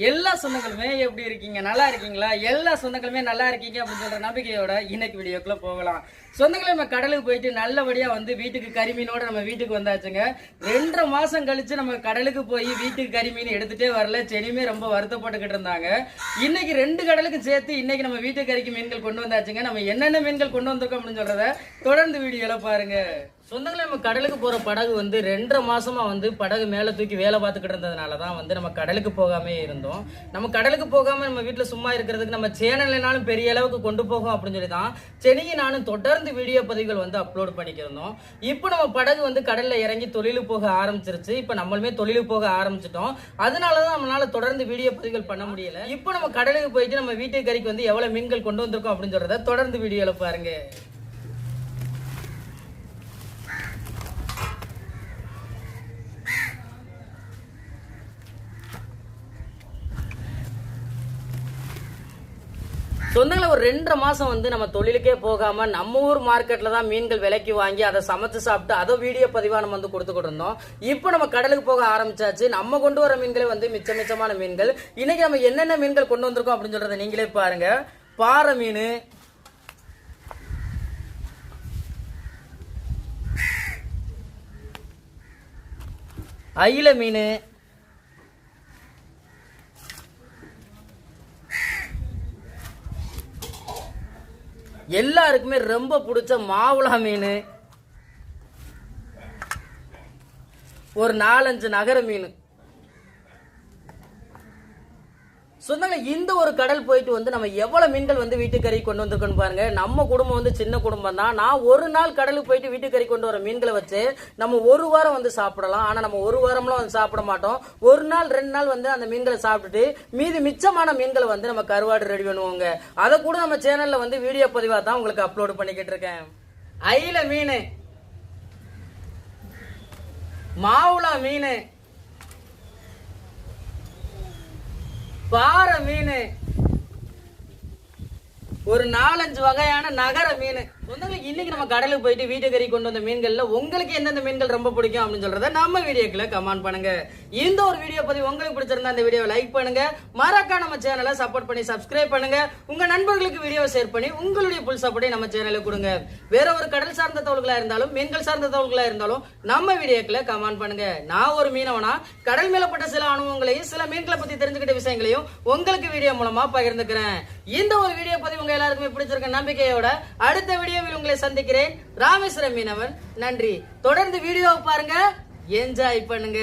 எல்லா சொந்தங்களுமே எப்படி இருக்கீங்க? நல்லா இருக்கீங்களா? எல்லா சொந்தங்களுமே நல்லா இருக்கீங்க அப்படின்னு சொல்ற நம்பிக்கையோட இன்னைக்கு வீடியோக்குள்ள போகலாம். சொந்தங்களே, நம்ம கடலுக்கு போயிட்டு நல்லபடியா வந்து வீட்டுக்கு கரிமீனோட நம்ம வீட்டுக்கு வந்தாச்சுங்க. 2.5 மாசம் கழிச்சு நம்ம கடலுக்கு போய் வீட்டுக்கு கரிமீன் எடுத்துட்டே வரல. செனிமே ரொம்ப வருத்தப்பட்டுக்கிட்டு இருந்தாங்க. இன்னைக்கு 2 கடலுக்கு சேர்த்து இன்னைக்கு நம்ம வீட்டுக்கு கறிக்கு மீன்கள் கொண்டு வந்தாச்சுங்க. நம்ம என்னென்ன மீன்கள் கொண்டு வந்திருக்கோம் அப்படின்னு சொல்றத தொடர்ந்து வீடியோல பாருங்க. சொந்தங்களே, நம்ம கடலுக்கு போற படகு வந்து 2.5 மாசமா வந்து படகு மேல தூக்கி வேலை பார்த்துக்கிட்டு இருந்ததுனாலதான் வந்து நம்ம கடலுக்கு போகாமே இருந்தோம். நம்ம கடலுக்கு போகாம நம்ம வீட்டுல சும்மா இருக்கிறதுக்கு நம்ம சேனல்னாலும் பெரிய அளவுக்கு கொண்டு போகும் அப்படின்னு சொல்லி தான் சென்னையும் நானும் தொடர்ந்து வீடியோ பதிவுகள் வந்து அப்லோட் பண்ணிக்கிறோம். இப்போ நம்ம படகு வந்து கடல்ல இறங்கி தொழிலுக்கு போக ஆரம்பிச்சிருச்சு. இப்ப நம்மளுமே தொழிலுக்கு போக ஆரம்பிச்சிட்டோம். அதனாலதான் நம்மளால தொடர்ந்து வீடியோ பதிவுகள் பண்ண முடியல. இப்போ நம்ம கடலுக்கு போயிட்டு நம்ம வீட்டுக்கு கறிக்கு வந்து எவ்வளவு மீன்கள் கொண்டு வந்திருக்கோம் அப்படின்னு சொல்றத தொடர்ந்து வீடியோல பாருங்க. சொந்தங்களை ஒரு 2.5 மாசம் வந்து நம்ம தொழிலுக்கே போகாம நம்ம ஊர் மார்க்கெட்ல தான் மீன்கள் விலைக்கு வாங்கி அதை சமைச்சு சாப்பிட்டு அதை வீடியோ பதிவா நம்ம வந்து கொடுத்துக்கிட்டு இருந்தோம். இப்போ நம்ம கடலுக்கு போக ஆரம்பிச்சாச்சு. நம்ம கொண்டு வர மீன்களே வந்து மிச்சமான மீன்கள். இன்னைக்கு நம்ம என்னென்ன மீன்கள் கொண்டு வந்திருக்கோம் அப்படின்னு சொல்றதை நீங்களே பாருங்க. பாறை மீன், அயில மீன், எல்லாருக்குமே ரொம்ப பிடிச்ச மாவுளா மீன், ஒரு 4-5 நகர மீன். சொந்தங்கள், இந்த ஒரு கடல் போயிட்டு வந்து நம்ம எவ்வளவு மீன்கள் வந்து வீட்டுக்கறி கொண்டு வந்திருக்கோன்னு பாருங்க. நம்ம குடும்பம் வந்து சின்ன குடும்பம் தான். நான் ஒரு நாள் கடலுக்கு போயிட்டு வீட்டுக்கறி கொண்டு வர மீன்களை வச்சு நம்ம ஒரு வாரம் வந்து சாப்பிடலாம். ஆனா நம்ம ஒரு வாரம்லாம் வந்து சாப்பிட மாட்டோம். ஒரு நாள் 2 நாள் வந்து அந்த மீன்களை சாப்பிட்டுட்டு மீதி மிச்சமான மீன்களை வந்து நம்ம கருவாடு ரெடி பண்ணுவோங்க. அதை கூட நம்ம சேனல்ல வந்து வீடியோ பதிவா தான் உங்களுக்கு அப்லோட் பண்ணிக்கிட்டு இருக்கேன். அயில மீன், மாவுளா மீன், பாறை மீன், ஒரு 4-5 வகையான நகர மீன். இன்னைக்கு நம்ம கடலுக்கு போயிட்டு வீட்டுக்கறி கொண்டு வந்த மீன்கள்ல உங்களுக்கு எந்தெந்த மீன்கள் ரொம்ப பிடிக்கும் அப்படின்னு சொல்றத நம்ம வீடியோக்குள்ள கமெண்ட் பண்ணுங்க. இந்த ஒரு வீடியோ பத்தி உங்களுக்கு பிடிச்சிருந்தா இந்த வீடியோவை லைக் பண்ணுங்க. மறக்காம நம்ம சேனலை சப்போர்ட் பண்ணி சப்ஸ்கிரைப் பண்ணுங்க. உங்க நண்பர்களுக்கு வீடியோவை ஷேர் பண்ணி உங்களுடைய புல் சப்போர்ட்டை நம்ம சேனலுக்கு கொடுங்க. வேற ஒரு கடல் சார்ந்த தகவல்களா இருந்தாலும் மீன்கள் சார்ந்த தகவல்களா இருந்தாலும் நம்ம வீடியோக்குள்ள கமெண்ட் பண்ணுங்க. நான் ஒரு மீனவனா கடல் மேலப்பட்ட சில அனுபவங்களையும் சில மீன்களை பத்தி தெரிஞ்சுக்கிட்ட விஷயங்களையும் உங்களுக்கு வீடியோ மூலமா பகிர்ந்துக்கிறேன். இந்த ஒரு வீடியோ பத்தி உங்க எல்லாருக்குமே பிடிச்சிருக்க நம்பிக்கையோட அடுத்த வீடியோவில் உங்களை சந்திக்கிறேன். ராமேஸ்வரம் மீனவன். நன்றி. தொடர்ந்து வீடியோவை பாருங்க, என்ஜாய் பண்ணுங்க.